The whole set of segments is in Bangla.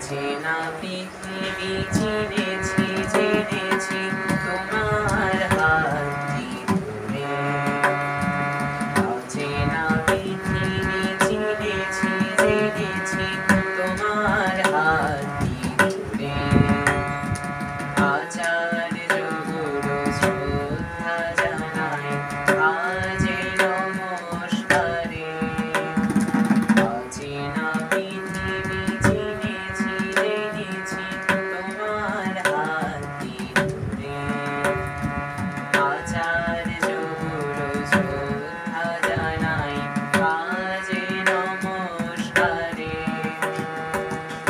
অচেনা পৃথিবী চিনেছি জেনেছি তোমার হাতটি ধরে। অচেনা পৃথিবী চিনেছি জেনেছি তোমার হাতটি ধরে। আচার্য গুরু শ্রদ্ধা জানাই আজ নমস্কারে। অচেনা পৃথিবী চিনেছি জেনেছি তোমার হাতটি ধরে। আচার্য গুরু শ্রদ্ধা জানাই আজ নমস্কারে।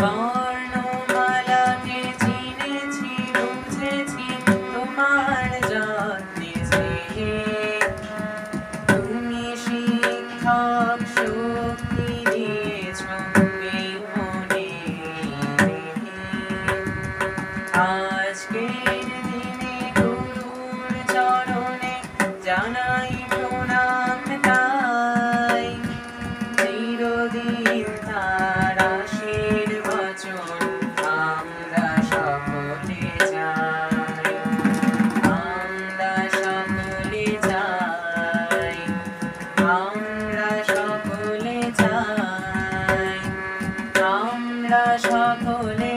বর্ণমালাকে চিনেছি বুঝেছি তোমার যত্নে স্নেহে। তুমি শিক্ষক শক্তি দিয়েছ এই মনে রেখে। আজকের দিনে গুরুর চরণে জানাই প্রণাম তাই। চিরদিন তার আশীর্বচন আমরা সকলে চাই। আমরা সকলে চাই। আমরা সকলে চাই। আমরা সকলে